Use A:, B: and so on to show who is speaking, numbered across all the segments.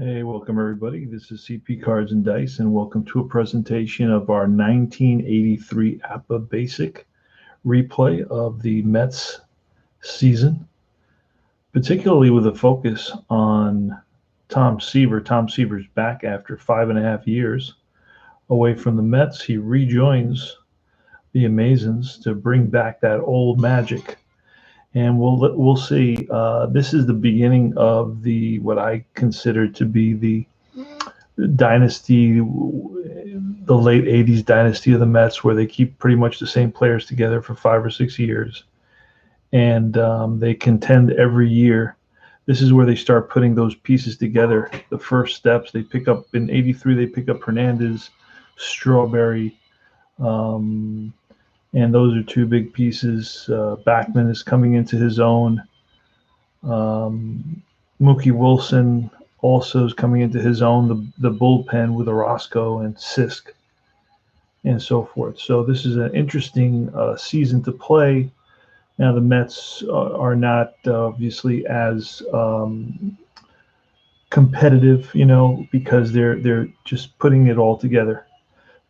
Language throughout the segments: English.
A: Hey, welcome everybody. This is CP Cards and Dice, and welcome to a presentation of our 1983 APBA Basic replay of the Mets season, particularly with a focus on Tom Seaver. Tom Seaver's back after 5.5 years away from the Mets. He rejoins the Amazons to bring back that old magic. And we'll see. This is the beginning of the what I consider to be the dynasty, the late 80s dynasty of the Mets, where they keep pretty much the same players together for 5 or 6 years. And they contend every year. This is where they start putting those pieces together. The first steps they pick up in '83, they pick up Hernandez, Strawberry, and those are two big pieces. Backman is coming into his own. Mookie Wilson also is coming into his own. The bullpen with Orozco and Sisk and so forth. So this is an interesting season to play. Now the Mets are not obviously as competitive, because they're just putting it all together.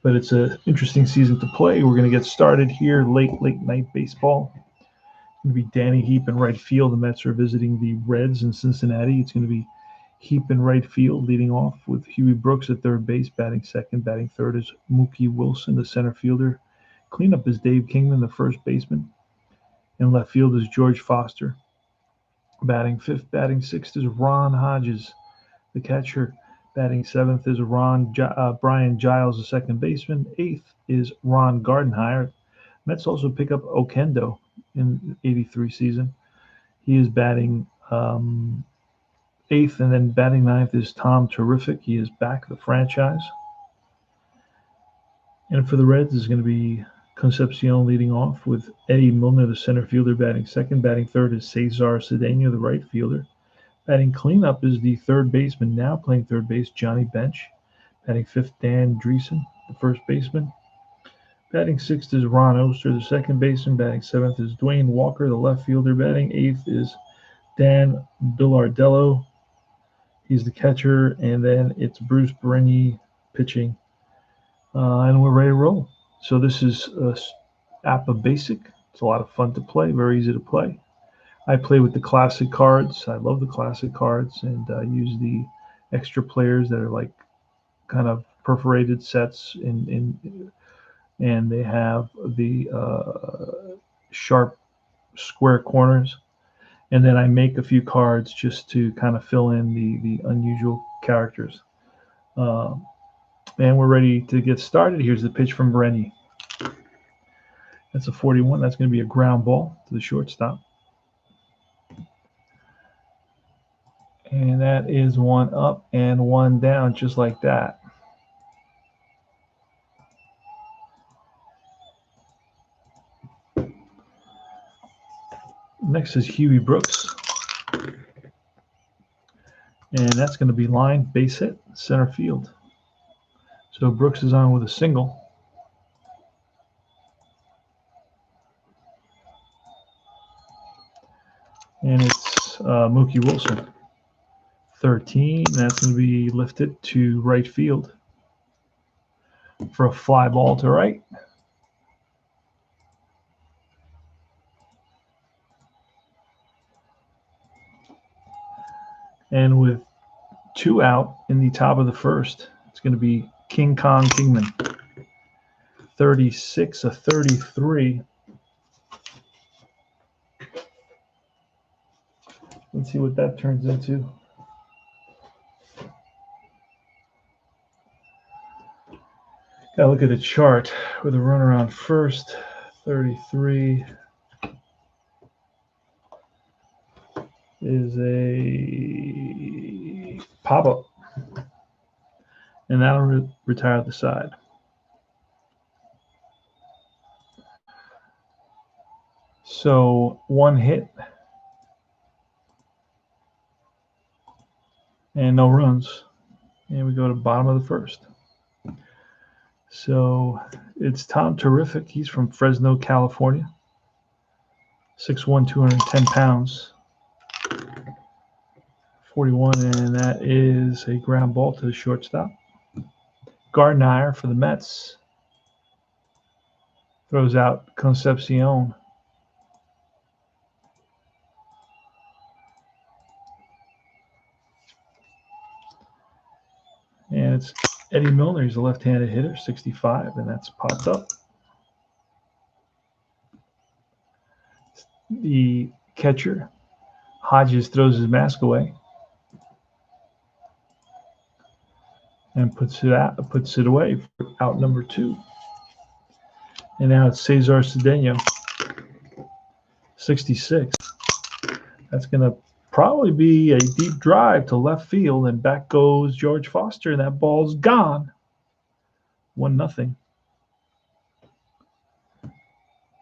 A: But it's an interesting season to play. We're going to get started here. Late night baseball. It's going to be Danny Heap in right field. The Mets are visiting the Reds in Cincinnati. It's going to be Heap in right field, leading off with Huey Brooks at third base, batting second. Batting third is Mookie Wilson, the center fielder. Cleanup is Dave Kingman, the first baseman. In left field is George Foster. Batting fifth. Batting sixth is Ron Hodges, the catcher. Batting seventh is Brian Giles, the second baseman. Eighth is Ron Gardenhire. Mets also pick up Okendo in the '83 season. He is batting eighth, and then batting ninth is Tom Terrific. He is back, the franchise. And for the Reds is going to be Concepcion leading off with Eddie Milner, the center fielder, batting second. Batting third is Cesar Cedeno, the right fielder. Batting cleanup is the third baseman, now playing third base, Johnny Bench. Batting fifth, Dan Dreesen, the first baseman. Batting sixth is Ron Oster, the second baseman. Batting seventh is Dwayne Walker, the left fielder. Batting eighth is Dan Billardello. He's the catcher. And then it's Bruce Brenny pitching. And we're ready to roll. So this is APBA Basic. It's a lot of fun to play, very easy to play. I play with the classic cards. I love the classic cards, and use the extra players that are like kind of perforated sets and they have the sharp square corners. And then I make a few cards just to kind of fill in the unusual characters. And we're ready to get started. Here's the pitch from Brenny. That's a 41. That's going to be a ground ball to the shortstop. And that is one up and one down, just like that. Next is Huey Brooks. And that's going to be line, base hit, center field. So Brooks is on with a single. And it's Mookie Wilson. 13. That's going to be lifted to right field for a fly ball to right. And with two out in the top of the first, it's going to be King Kong Kingman. 36, a 33. Let's see what that turns into. Gotta look at the chart with a runner on first. 33 is a pop-up. And that'll retire the side. So one hit and no runs. And we go to bottom of the first. So it's Tom Terrific. He's from Fresno, California. 6'1", 210 pounds. 41, and that is a ground ball to the shortstop. Gardner for the Mets throws out Concepcion. And it's Eddie Milner. He's a left-handed hitter, 65, and that's popped up. The catcher, Hodges, throws his mask away and puts it away for out number 2. And now it's Cesar Cedeno, 66. That's going to probably be a deep drive to left field, and back goes George Foster, and that ball's gone. 1-0.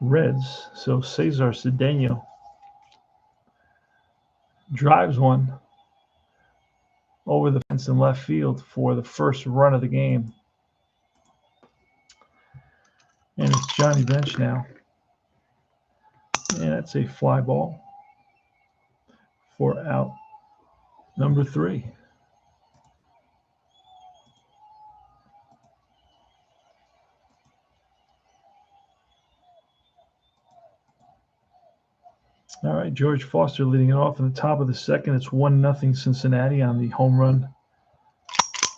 A: Reds. So Cesar Cedeno drives one over the fence in left field for the first run of the game. And it's Johnny Bench now. And that's a fly ball for out number 3. All right, George Foster leading it off in the top of the second. It's 1-0 Cincinnati on the home run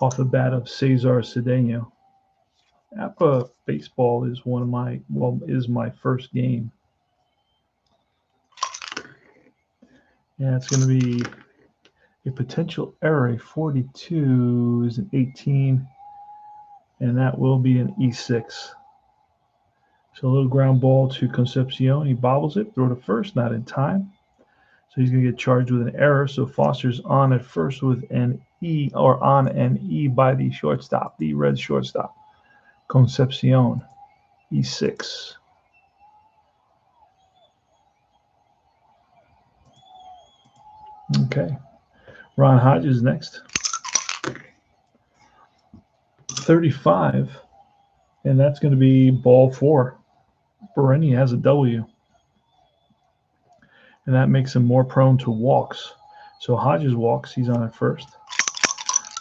A: off the bat of Cesar Cedeno. APBA baseball is is my first game. And it's going to be a potential error. A 42 is an 18, and that will be an E6. So a little ground ball to Concepcion. He bobbles it, throw to first, not in time. So he's going to get charged with an error. So Foster's on at first with an E, or on an E by the shortstop, the red shortstop, Concepcion, E6. Okay. Ron Hodges next. 35, and that's going to be ball 4. Bereni has a W, and that makes him more prone to walks. So Hodges walks. He's on at first.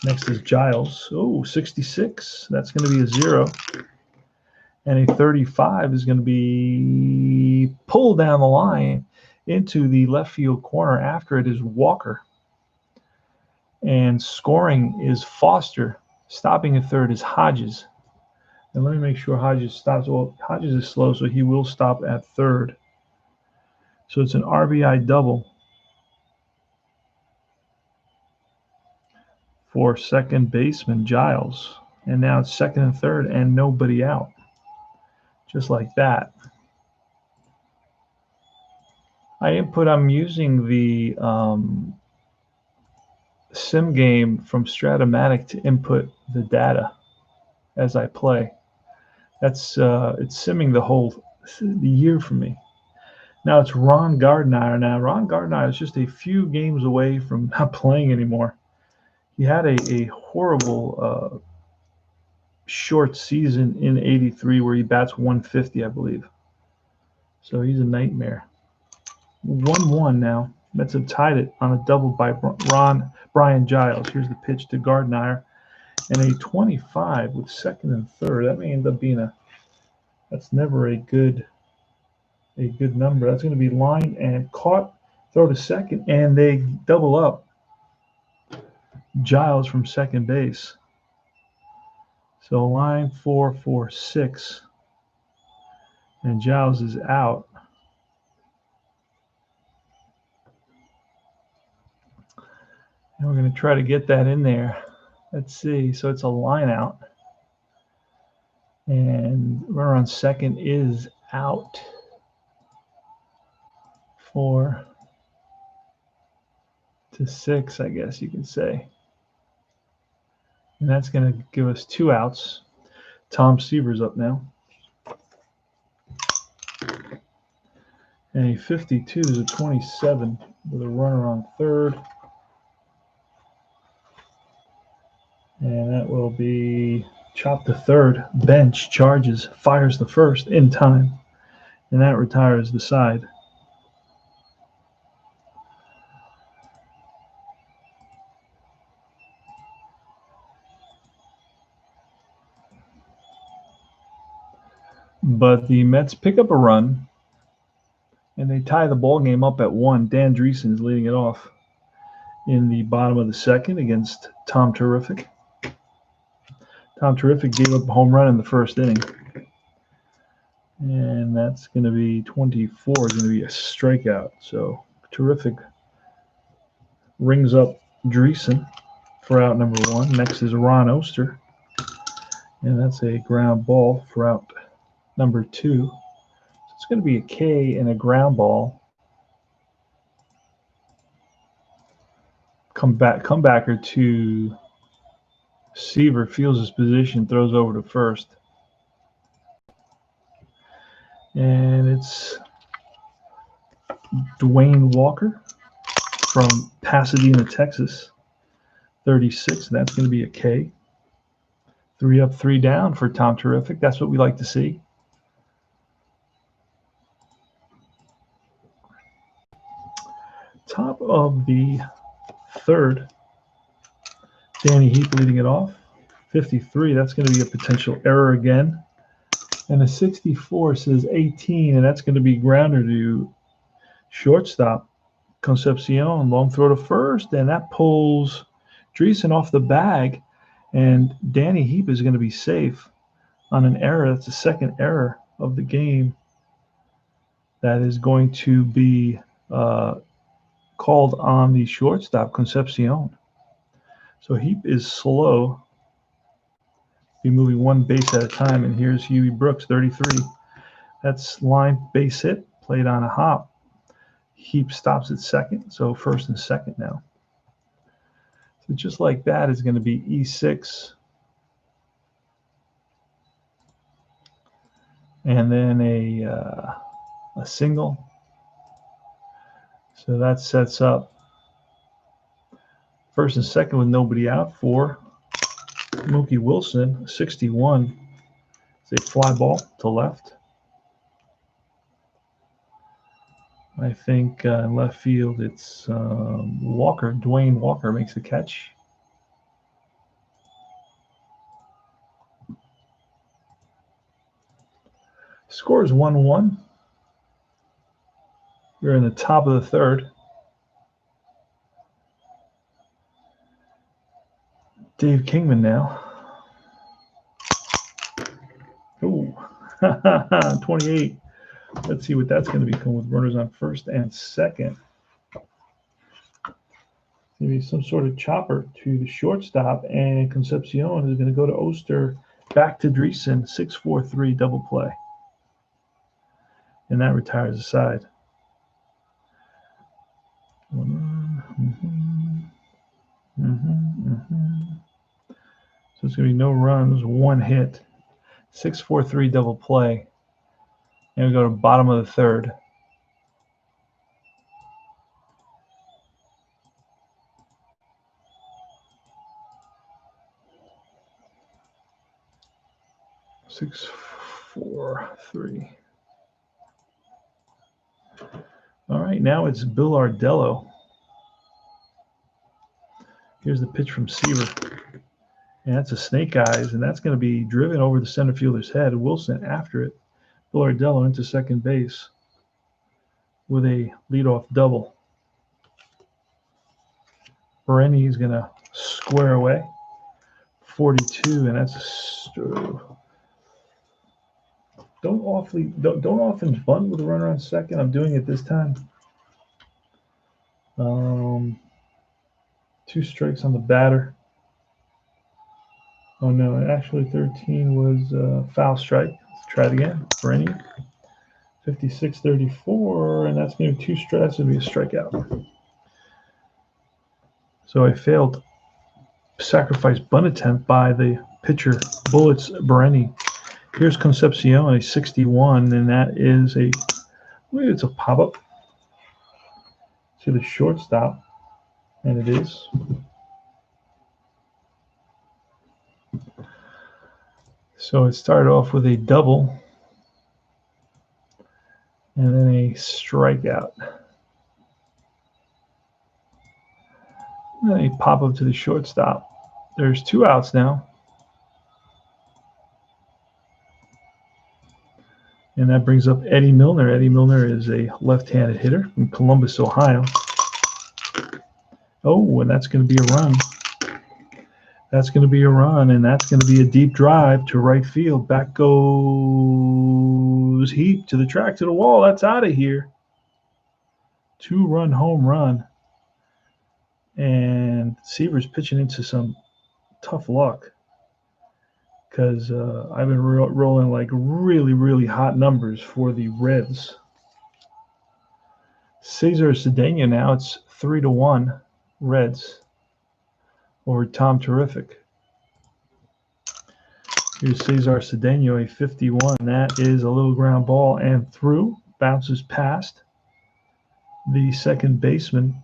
A: Next is Giles. Oh, 66. That's going to be a 0. And a 35 is going to be pulled down the line into the left field corner. After it is Walker. And scoring is Foster. Stopping at third is Hodges. And let me make sure Hodges stops. Well, Hodges is slow, so he will stop at third. So it's an RBI double for second baseman Giles. And now it's second and third and nobody out. Just like that. I'm using the sim game from Stratomatic to input the data as I play. That's it's simming the year for me. Now it's Ron Gardner. Now Ron Gardner is just a few games away from not playing anymore. He had a horrible short season in '83 where he bats 150, I believe. So he's a nightmare. 1-1 now. Mets have tied it on a double by Brian Giles. Here's the pitch to Gardner. And a 25 with second and third. That may end up being that's never a good number. That's going to be lined and caught, throw to second, and they double up Giles from second base. So line 4 for 6. And Giles is out. And we're going to try to get that in there. Let's see. So it's a line out. And runner on second is out. 4 to 6, I guess you can say. And that's going to give us 2 outs. Tom Seaver's up now. And a 52 is a 27 with a runner on third. And that will be chopped to third. Bench charges, fires the first in time. And that retires the side. But the Mets pick up a run, and they tie the ball game up at 1. Dan Dreesen is leading it off in the bottom of the second against Tom Terrific. Tom Terrific gave up a home run in the first inning. And that's going to be 24, going to be a strikeout. So Terrific rings up Dreesen for out number 1. Next is Ron Oster. And that's a ground ball for out number 2. So it's going to be a K and a ground ball. Comebacker to Seaver, feels his position, throws over to first. And it's Dwayne Walker from Pasadena, Texas, 36. And that's going to be a K. 3 up, 3 down for Tom Terrific. That's what we like to see. Top of the third, Danny Heap leading it off, 53. That's going to be a potential error again. And a 64 says 18, and that's going to be grounder to shortstop Concepcion. Long throw to first, and that pulls Dreesen off the bag. And Danny Heap is going to be safe on an error. That's the second error of the game. That is going to be called on the shortstop, Concepcion. So Heap is slow. Be moving one base at a time. And here's Huey Brooks, 33. That's line base hit, played on a hop. Heap stops at second, so first and second now. So just like that is going to be E6. And then a single. So that sets up first and second with nobody out for Mookie Wilson, 61. It's a fly ball to left. I think in left field it's Walker. Dwayne Walker makes the catch. Score is 1-1. We're in the top of the third. Dave Kingman now. Ooh, 28. Let's see what that's going to become with runners on first and second. Maybe some sort of chopper to the shortstop, and Concepcion is going to go to Oster, back to Dreesen, 6-4-3 double play. And that retires the side. So it's going to be no runs, 1 hit, 6-4-3 double play. And we go to bottom of the third. Six, 4, 3. All right, now it's Bill Ardello. Here's the pitch from Seaver. And that's a snake eyes, and that's going to be driven over the center fielder's head. Wilson after it. Bill Ardello into second base with a leadoff double. Bereni is going to square away. 42, and that's don't often bunt with a runner on second. I'm doing it this time. 2 strikes on the batter. Oh no, actually 13 was foul strike. Let's try it again. Bereni, 56-34, and that's going to be 2 strikes. That's going to be a strikeout. So I failed sacrifice bunt attempt by the pitcher, Bullets Bereni. Here's Concepcion, a 61, and that is it's a pop-up to the shortstop, and it is. So it started off with a double, and then a strikeout. And then a pop-up to the shortstop. There's 2 outs now. And that brings up Eddie Milner. Eddie Milner is a left-handed hitter from Columbus, Ohio. Oh, and that's going to be a run. That's going to be a run, and that's going to be a deep drive to right field. Back goes Heap to the track, to the wall. That's out of here. 2-run home run. And Seaver's pitching into some tough luck because I've been rolling like really, really hot numbers for the Reds. Cesar Cedeno now, it's 3-1 Reds over Tom Terrific. Here's Cesar Cedeno, a 51. That is a little ground ball and through. Bounces past the second baseman,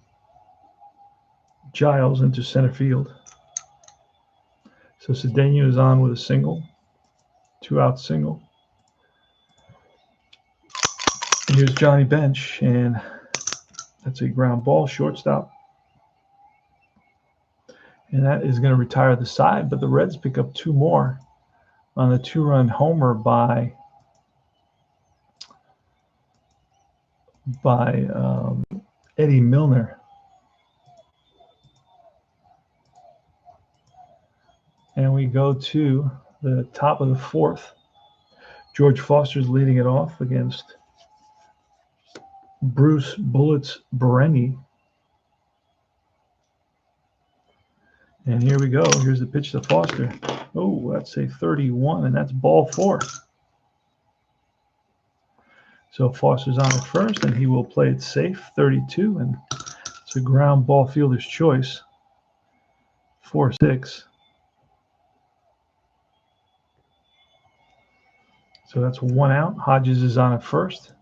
A: Giles, into center field. So Cedeno is on with a single, 2-out single. And here's Johnny Bench, and that's a ground ball, shortstop. And that is going to retire the side, but the Reds pick up 2 more on the 2-run homer by Eddie Milner. And we go to the top of the 4th. George Foster's leading it off against Bruce Bullets Bereni. And here we go. Here's the pitch to Foster. Oh, that's a 31, and that's ball 4. So Foster's on at first, and he will play it safe, 32, and it's a ground ball fielder's choice, 4-6. So that's 1 out. Hodges is on at first.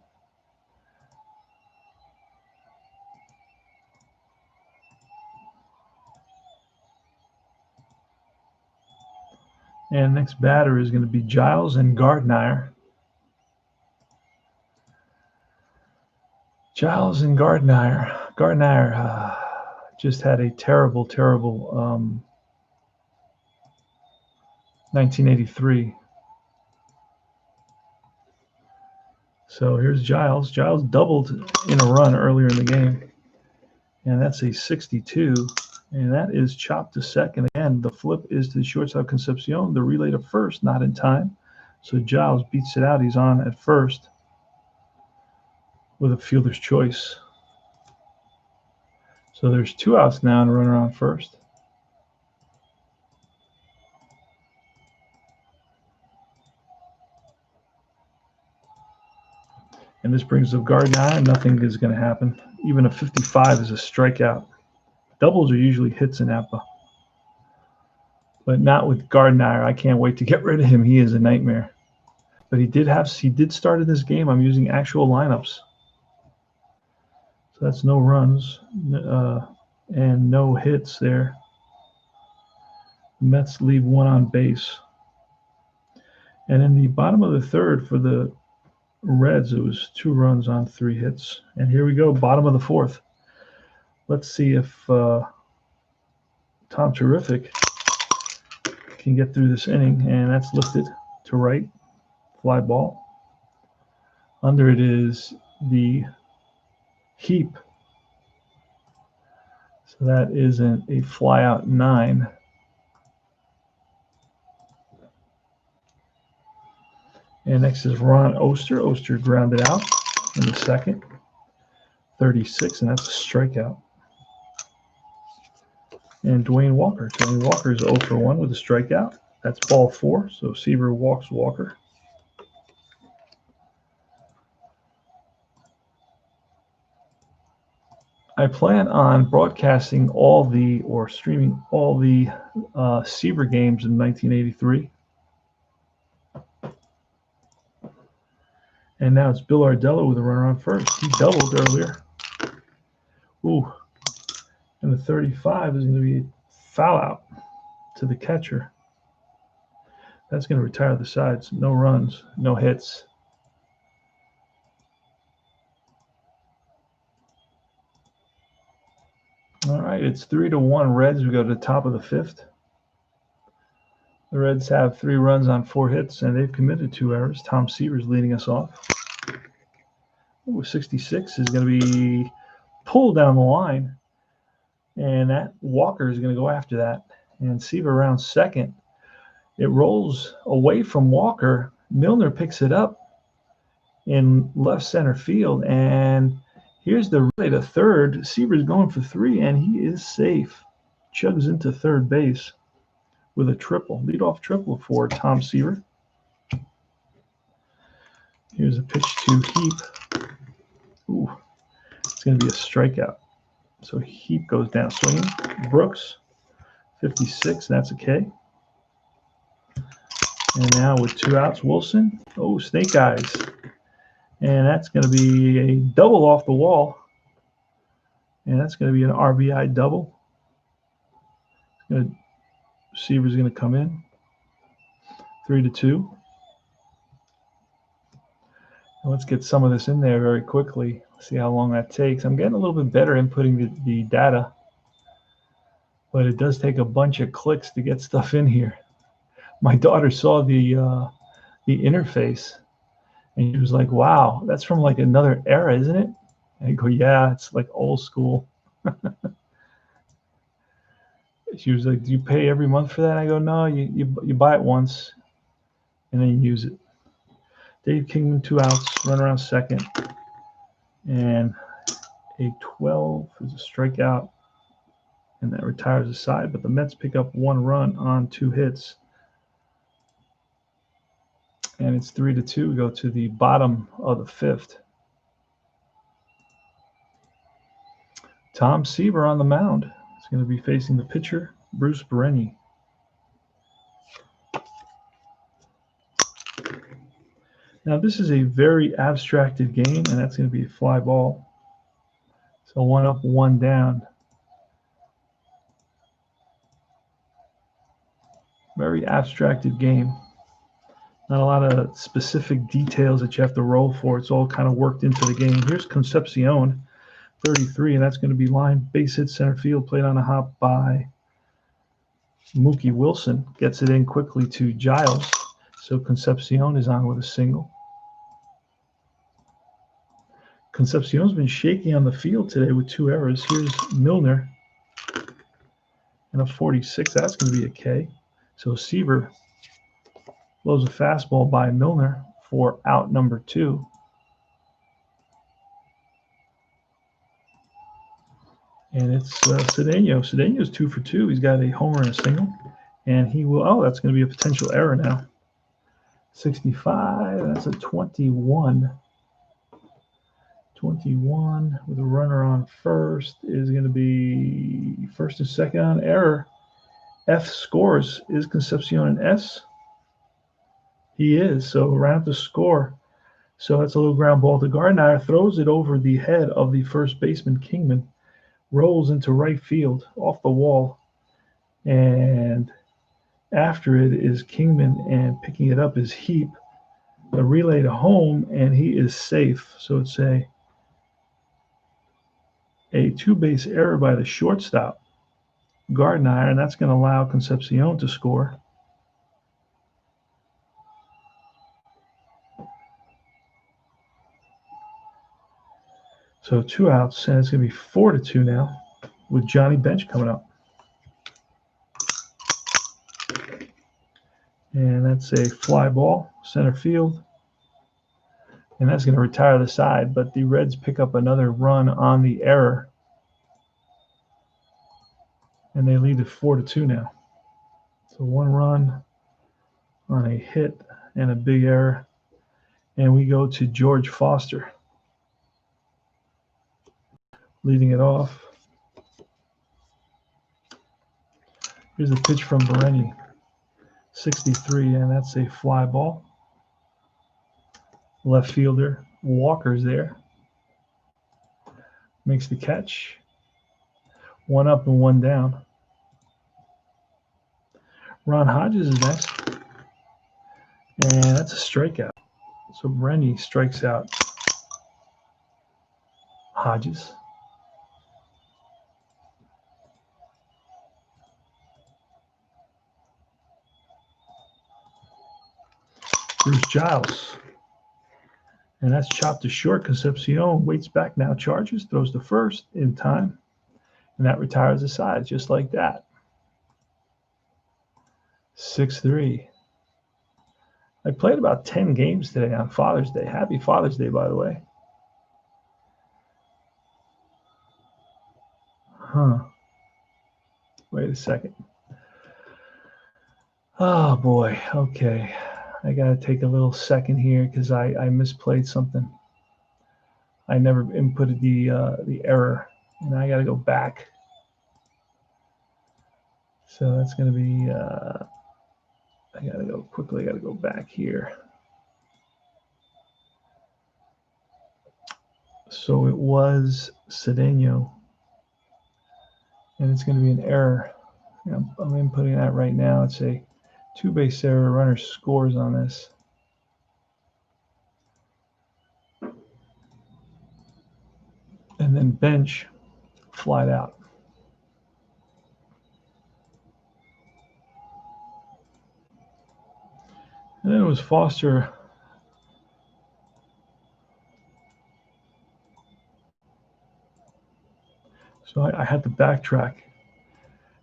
A: And next batter is going to be Giles and Gardner. Giles and Gardner. Gardner just had a terrible, terrible 1983. So here's Giles. Giles doubled in a run earlier in the game. And that's a 62. And that is chopped to second. Again, the flip is to the shortstop Concepcion. The relay to first, not in time. So Giles beats it out. He's on at first with a fielder's choice. So there's 2 outs now and a runner on first. And this brings up Gardner. Nothing is going to happen. Even a 55 is a strikeout. Doubles are usually hits in APBA, but not with Gardner. I can't wait to get rid of him. He is a nightmare. But he did start in this game. I'm using actual lineups. So that's no runs and no hits there. The Mets leave 1 on base. And in the bottom of the 3rd for the Reds, it was 2 runs on 3 hits. And here we go, bottom of the 4th. Let's see if Tom Terrific can get through this inning. And that's lifted to right, fly ball. Under it is the Heap. So that isn't a fly out 9. And next is Ron Oster. Oster grounded out in the 2nd. 36, and that's a strikeout. And Dwayne Walker. Dwayne Walker is 0 for 1 with a strikeout. That's ball 4, so Seaver walks Walker. I plan on broadcasting streaming all the Seaver games in 1983. And now it's Bill Ardello with a runner on first. He doubled earlier. Ooh. And the 35 is going to be a foul out to the catcher. That's going to retire the sides. No runs, no hits. All right, it's 3-1 Reds. We go to the top of the 5th. The Reds have 3 runs on 4 hits, and they've committed 2 errors. Tom Seaver's leading us off. Ooh, 66 is going to be pulled down the line, and that Walker is going to go after that. And Seaver around second. It rolls away from Walker. Milner picks it up in left center field, and here's the relay to third. Seaver's going for 3, and he is safe. Chugs into third base with a triple, leadoff triple for Tom Seaver. Here's a pitch to Heap. Ooh, it's going to be a strikeout. So Heap goes down swinging. Brooks, 56, that's a K. And now with 2 outs, Wilson. Oh, snake eyes. And that's going to be a double off the wall. And that's going to be an RBI double. Seaver's going to come in. 3-2. Let's get some of this in there very quickly. See how long that takes. I'm getting a little bit better inputting the data, but it does take a bunch of clicks to get stuff in here. My daughter saw the interface, and she was like, "Wow, that's from like another era, isn't it?" And I go, "Yeah, it's like old school." She was like, "Do you pay every month for that?" I go, "No, you buy it once, and then you use it." Dave Kingman, 2 outs, run around second, and a 12 is a strikeout, and that retires the side. But the Mets pick up 1 run on 2 hits, and it's 3-2. We go to the bottom of the 5th. Tom Seaver on the mound is going to be facing the pitcher, Bruce Bereni. Now, this is a very abstracted game, and that's going to be a fly ball. So 1 up, 1 down. Very abstracted game. Not a lot of specific details that you have to roll for. It's all kind of worked into the game. Here's Concepcion, 33, and that's going to be line base hit center field, played on a hop by Mookie Wilson. Gets it in quickly to Giles. So Concepcion is on with a single. Concepcion's been shaky on the field today with 2 errors. Here's Milner and a 46. That's going to be a K. So Seaver blows a fastball by Milner for out number 2. And it's Cedeno. Cedeno's 2 for 2. He's got a homer and a single. And he will, oh, that's going to be a potential error now. 65, that's a 21. 21 with a runner on first is going to be first and second on error. F scores. Is Concepcion an S? He is. So around the score. So that's a little ground ball to Gardner. Throws it over the head of the first baseman, Kingman. Rolls into right field off the wall. And after it is Kingman, and picking it up is Heap. The relay to home, and he is safe. So it's a 2-base error by the shortstop, Gardner, and that's going to allow Concepcion to score. So 2 outs, and it's going to be 4-2 now with Johnny Bench coming up. And that's a fly ball, center field. And that's going to retire the side, but the Reds pick up another run on the error. And they lead it 4-2 now. So 1 run on a hit and a big error. And we go to George Foster, leading it off. Here's a pitch from Bereni, 63, and that's a fly ball. Left fielder Walker's there. Makes the catch. 1 up and 1 down. Ron Hodges is next. And that's a strikeout. So Bereni strikes out Hodges. Bruce Giles. And that's chopped to short. Concepcion waits back now, charges, throws to first in time. And that retires the side just like that. 6-3. I played about 10 games today on Father's Day. Happy Father's Day, by the way. Wait a second. Oh, boy. Okay. I got to take a little second here because I misplayed something. I never inputted the error, and I got to go back. So that's going to be, I got to go quickly. I got to go back here. So it was Cedeno, and it's going to be an error. I'm inputting that right now. It's a two-base error. Runner scores on this. And then bench, flied out. And then it was Foster. So I had to backtrack.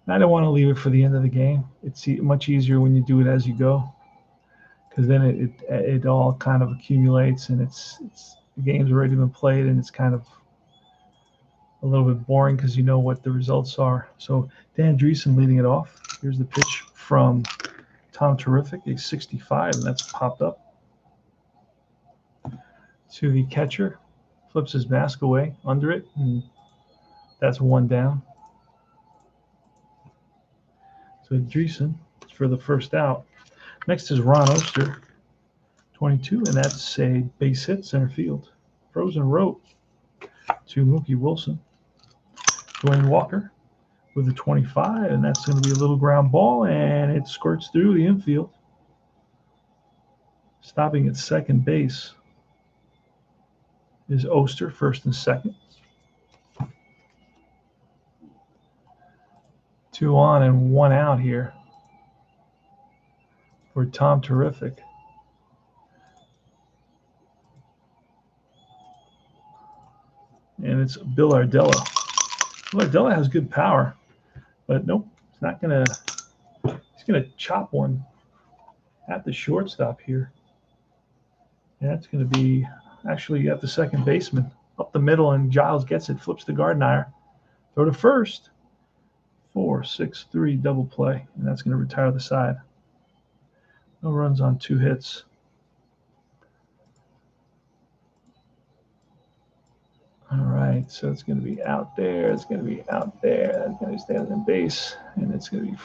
A: And I don't want to leave it for the end of the game. It's much easier when you do it as you go, because then it all kind of accumulates, and it's the game's already been played, and it's kind of a little bit boring because you know what the results are. So Dan Dreesen leading it off. Here's the pitch from Tom Terrific, a 65, and that's popped up to the catcher. Flips his mask away under it, and that's one down. So Dreesen for the first out. Next is Ron Oster, 22, and that's a base hit center field. Frozen rope to Mookie Wilson. Dwayne Walker with a 25, and that's going to be a little ground ball, and it squirts through the infield. Stopping at second base is Oster, first and second. 2 on and 1 out here for Tom Terrific. And it's Bill Ardella. Bill Ardella has good power, but nope, it's not going to. He's going to chop one at the shortstop here. And that's going to be actually at the second baseman up the middle, and Giles gets it, flips to Gardner. Throw to first. 4-6-3 double play, and that's going to retire the side. No runs on 2 hits. All right, so it's going to be out there. It's going to be out there. That's going to stay on the base, and it's going to be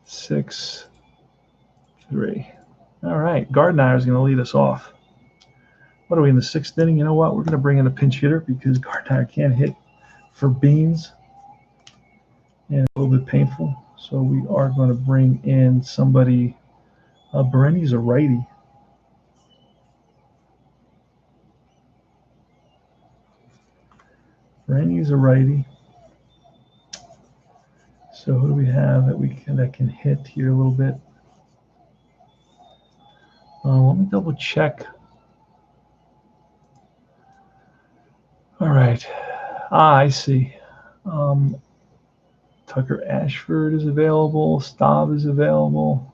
A: 4-6-3. All right, Gardner is going to lead us off. What are we in the 6th inning? You know what? We're going to bring in a pinch hitter because Gardner can't hit for beans, and a little bit painful. So we are going to bring in somebody. Bereni's a righty. Bereni's a righty. So who do we have that can hit here a little bit? Let me double check. All right. I see. Tucker Ashford is available. Staub is available.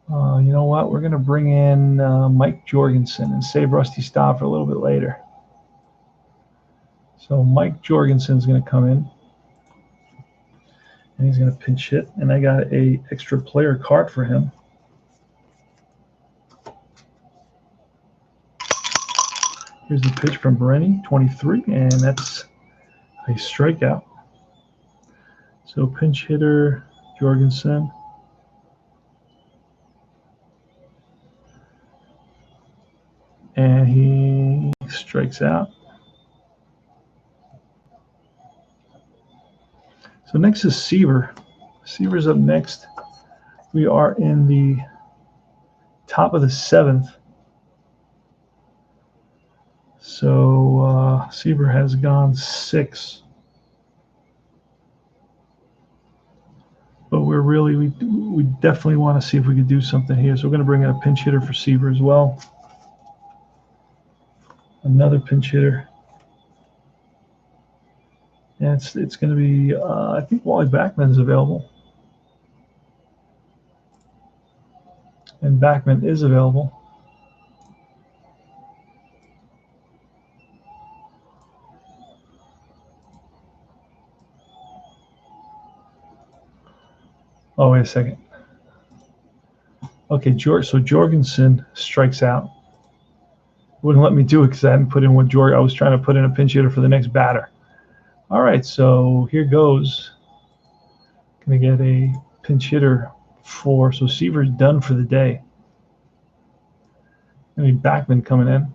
A: You know what? We're going to bring in Mike Jorgensen and save Rusty Staub for a little bit later. So Mike Jorgensen's going to come in, and he's going to pinch hit. And I got a extra player card for him. Here's the pitch from Bereni, 23, and that's a strikeout. So pinch hitter Jorgensen. And he strikes out. So next is Seaver. Seaver's up next. We are in the top of the 7th. So Seaver has gone 6. But we definitely want to see if we could do something here. So we're going to bring in a pinch hitter for Seaver as well. Another pinch hitter. And it's going to be, I think Wally Backman's available. And Backman is available. Oh, wait a second. Okay, so Jorgensen strikes out. Wouldn't let me do it because I hadn't put in what I was trying to put in a pinch hitter for the next batter. All right, so here goes. Gonna get a pinch hitter so Seaver's done for the day. I mean, Backman coming in.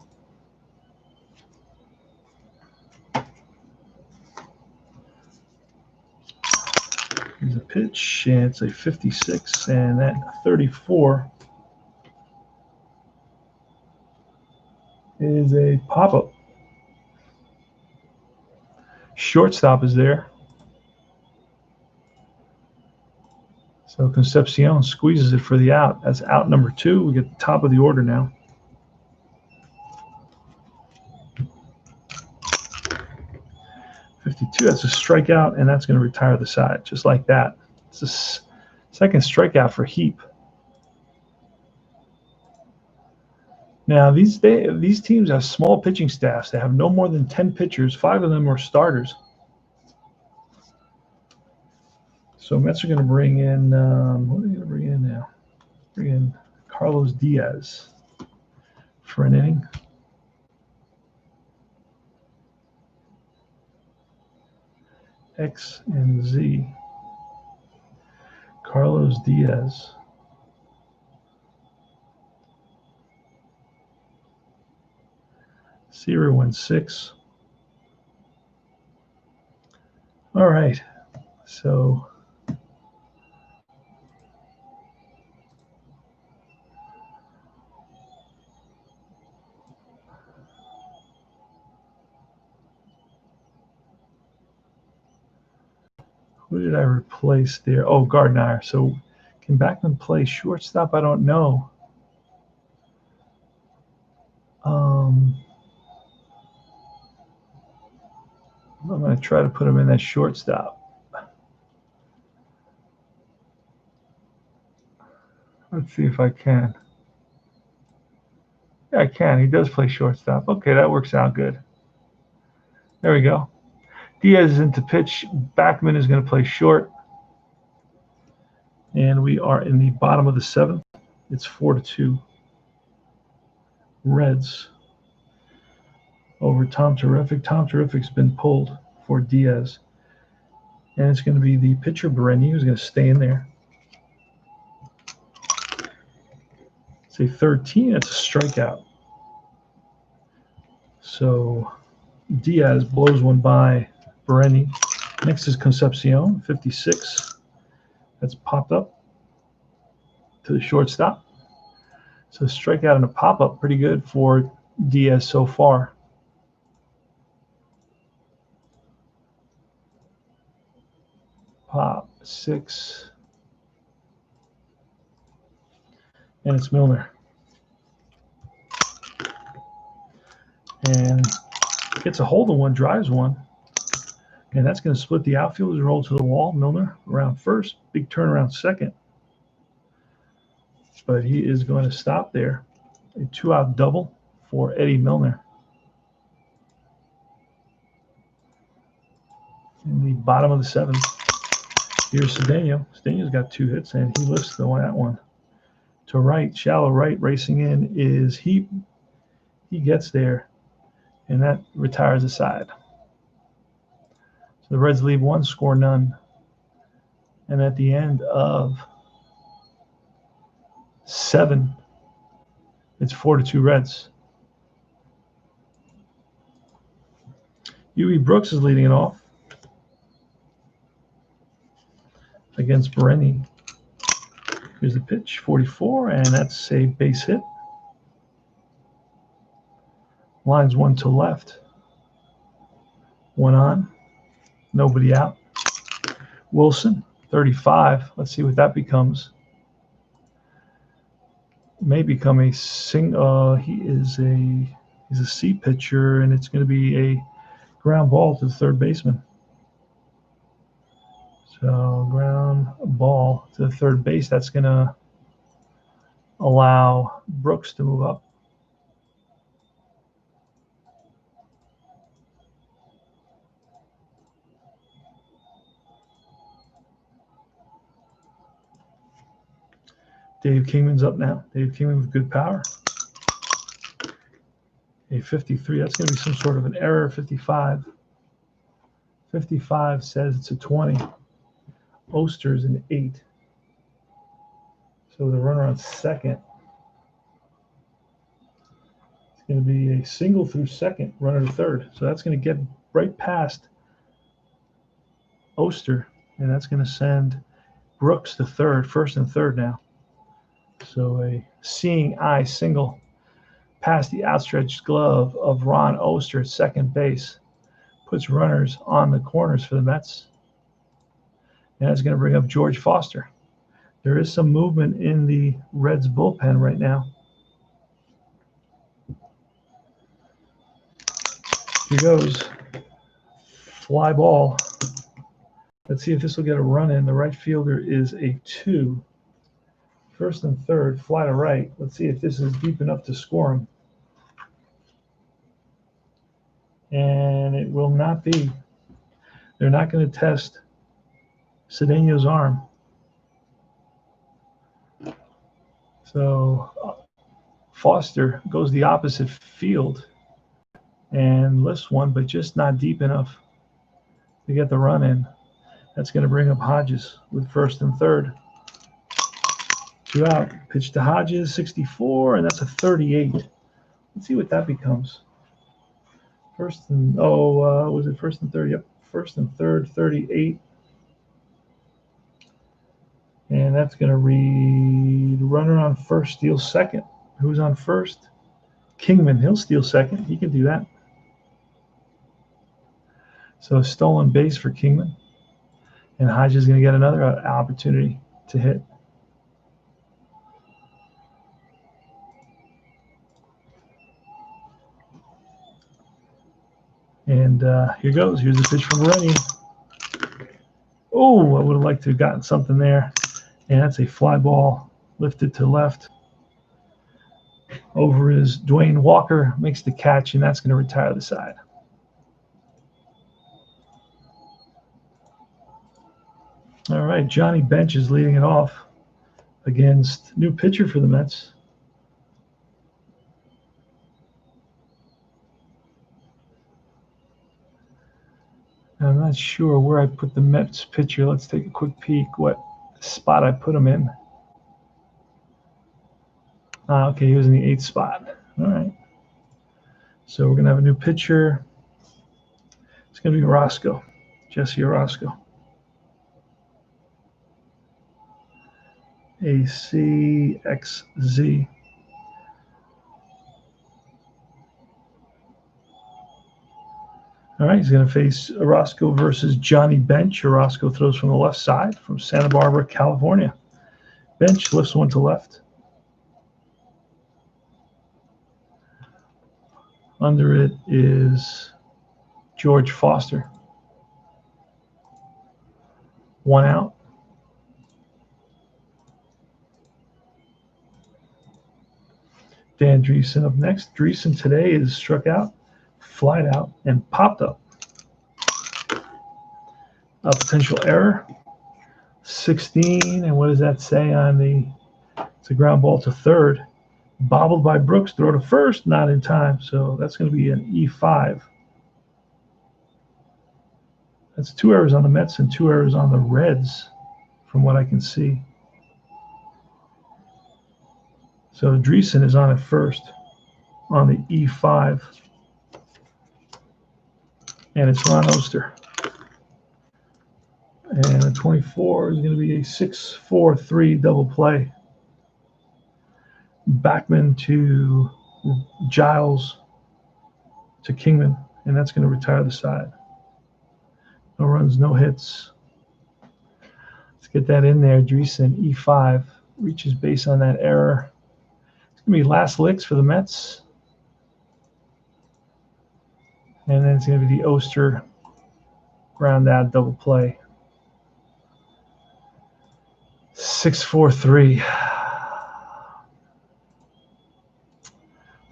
A: Here's a pitch, and it's a 56, and that 34 is a pop-up. Shortstop is there. So Concepcion squeezes it for the out. That's out number 2. We get the top of the order now. .52, that's a strikeout, and that's going to retire the side, just like that. It's the second strikeout for Heap. Now, these teams have small pitching staffs. They have no more than 10 pitchers. 5 of them are starters. So Mets are going to bring in, what are they going to bring in now? Bring in Carlos Diaz for an inning. X and Z. Carlos Diaz. Seaver went 6. All right. So who did I replace there? Oh, Gardner. So can Backman play shortstop? I don't know. I'm going to try to put him in that shortstop. Let's see if I can. Yeah, I can. He does play shortstop. Okay, that works out good. There we go. Diaz is into pitch. Backman is going to play short. And we are in the bottom of the 7th. It's 4-2. Reds over Tom Terrific. Tom Terrific's been pulled for Diaz. And it's going to be the pitcher, Bereni, who's going to stay in there. It's a 13. That's a strikeout. So Diaz blows one by Bereni. Next is Concepcion, 56. That's popped up to the shortstop. So strikeout and a pop-up, pretty good for Diaz so far. Pop, 6. And it's Milner. And gets a hold of one, drives one. And that's going to split the outfielders, roll to the wall. Milner around first, big turnaround second. But he is going to stop there. A 2-out double for Eddie Milner. In the bottom of the 7th, here's Cedeno. Cedeno's got 2 hits, and he lifts that one. To right, shallow right, racing in is Heap. He gets there, and that retires the side. So the Reds leave 1, score none. And at the end of 7, it's 4-2 Reds. Huey Brooks is leading it off against Bereni. Here's the pitch, 44, and that's a base hit. Lines 1 to left. 1 on, nobody out. Wilson 35. Let's see what that becomes. May become a he's a C pitcher, and it's going to be a ground ball to the third baseman. So ground ball to the third base. That's going to allow Brooks to move up. Dave Kingman's up now. Dave Kingman with good power. A 53. That's going to be some sort of an error. 55. 55 says it's a 20. Oster's an 8. So the runner on second. It's going to be a single through second, runner to third. So that's going to get right past Oster, and that's going to send Brooks to third, first and third now. So a seeing eye single past the outstretched glove of Ron Oster at second base. Puts runners on the corners for the Mets. And that's going to bring up George Foster. There is some movement in the Reds bullpen right now. Here goes. Fly ball. Let's see if this will get a run in. The right fielder is a 2. First and third, fly to right. Let's see if this is deep enough to score him. And it will not be. They're not going to test Cedeno's arm. So Foster goes the opposite field and lifts one, but just not deep enough to get the run in. That's going to bring up Hodges with first and third. 2 out. Pitch to Hodges, 64, and that's a 38. Let's see what that becomes. First and, was it first and third? Yep, first and third, 38. And that's going to read runner on first, steals second. Who's on first? Kingman. He'll steal second. He can do that. So stolen base for Kingman. And Hodges is going to get another opportunity to hit. And here goes. Here's the pitch from Rennie. Oh, I would have liked to have gotten something there. And that's a fly ball lifted to left. Over is Dwayne Walker, makes the catch, and that's going to retire the side. All right, Johnny Bench is leading it off against new pitcher for the Mets. I'm not sure where I put the Mets pitcher. Let's take a quick peek what spot I put him in. Okay, he was in the 8th spot. All right. So we're going to have a new pitcher. It's going to be Orozco, Jesse Orozco. ACXZ. All right, he's going to face Orozco versus Johnny Bench. Orozco throws from the left side from Santa Barbara, California. Bench lifts one to left. Under it is George Foster. 1 out. Dan Dreesen up next. Dreesen today is struck out, flied out, and popped up. A potential error. 16, and what does that say on the, it's a ground ball to third. Bobbled by Brooks, throw to first, not in time. So that's going to be an E5. That's 2 errors on the Mets and 2 errors on the Reds, from what I can see. So Dreesen is on at first on the E5. And it's Ron Oster. And the 24 is going to be a 6-4-3 double play. Backman to Giles to Kingman, and that's going to retire the side. No runs, no hits. Get that in there. Dreesen, E5. Reaches base on that error. It's going to be last licks for the Mets. And then it's going to be the Oster ground out double play. 6-4-3.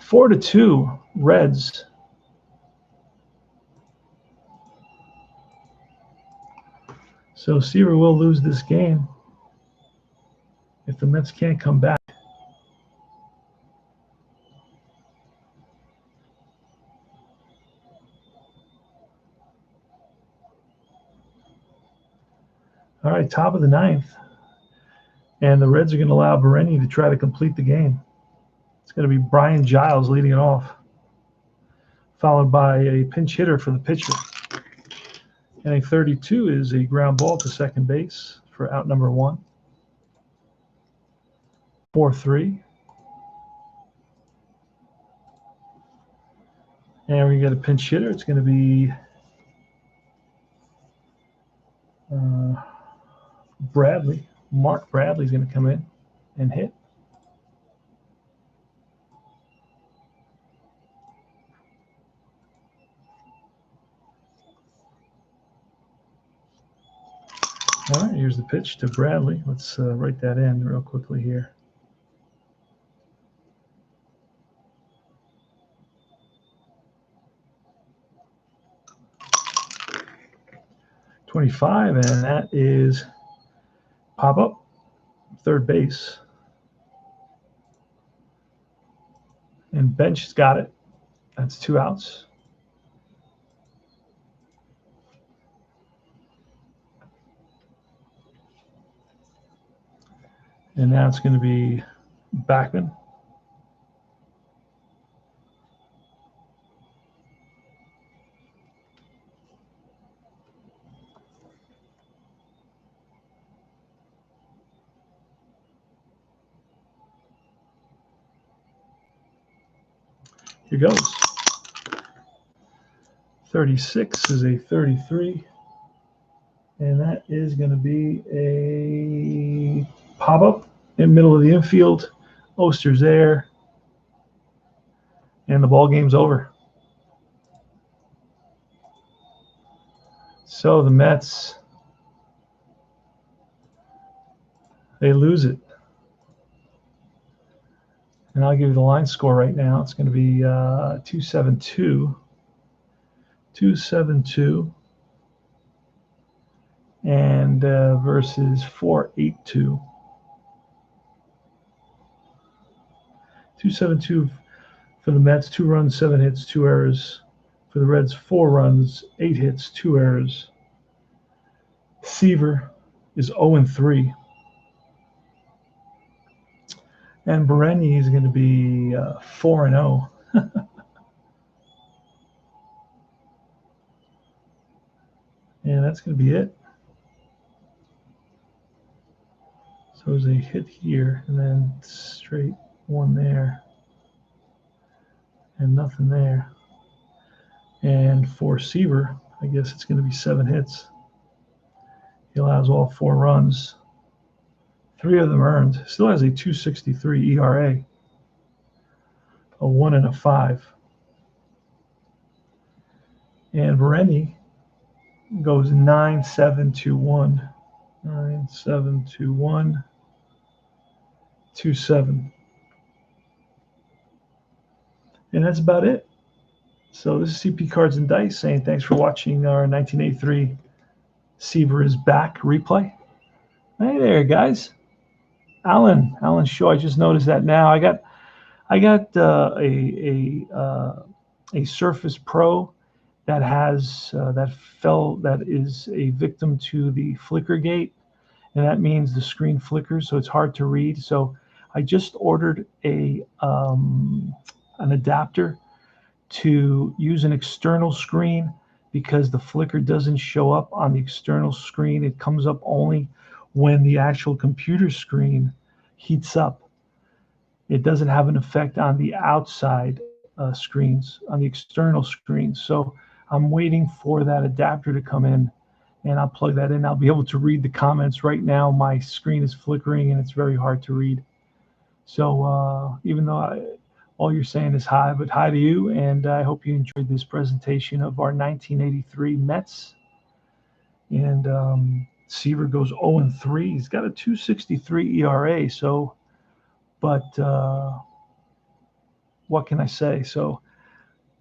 A: 4-2 Reds. So Seaver will lose this game if the Mets can't come back. All right, top of the ninth. And the Reds are going to allow Bereni to try to complete the game. It's going to be Brian Giles leading it off, followed by a pinch hitter for the pitcher. And a 32 is a ground ball to second base for out number 1. 4-3. And we get a pinch hitter. It's going to be Bradley. Mark Bradley's going to come in and hit. All right, here's the pitch to Bradley. Let's write that in real quickly here. .25, and that is pop up, third base. And Bench's got it. That's 2 outs. And now it's going to be Backman. Here goes. 36 is a 33. And that is going to be a pop-up in the middle of the infield. Oster's there. And the ball game's over. So the Mets, they lose it. And I'll give you the line score right now. It's going to be 2-7-2. 2-7-2. And versus 4-8-2. 2-7-2 for the Mets, 2 runs, 7 hits, 2 errors. For the Reds, 4 runs, 8 hits, 2 errors. Seaver is 0-3. And Bereni is going to be 4-0. And that's going to be it. So there's a hit here, and then straight 1 there, and nothing there. And for Seaver, I guess it's going to be 7 hits. He allows all 4 runs. 3 of them earned. Still has a 2.63 ERA, a 1 and a 5. And Bereni goes 9-7-2-1. 9-7-2-1. 2-7. And that's about it. So this is CP Cards and Dice saying thanks for watching our 1983 Seaver is Back replay. Hey there, guys. Alan Shaw. I just noticed that now. I got a Surface Pro that has that is a victim to the flicker gate, and that means the screen flickers, so it's hard to read. So I just ordered an adapter to use an external screen because the flicker doesn't show up on the external screen. It comes up only when the actual computer screen heats up. It doesn't have an effect on the outside screens, on the external screens. So I'm waiting for that adapter to come in and I'll plug that in. I'll be able to read the comments. Right now, my screen is flickering and it's very hard to read. So even though all you're saying is hi, but hi to you, and I hope you enjoyed this presentation of our 1983 Mets. And Seaver goes 0-3. He's got a 2.63 ERA. So, but what can I say? So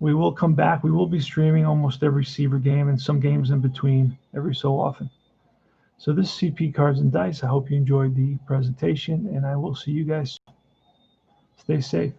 A: we will come back. We will be streaming almost every Seaver game and some games in between every so often. So this is CP Cards and Dice. I hope you enjoyed the presentation, and I will see you guys. Stay safe.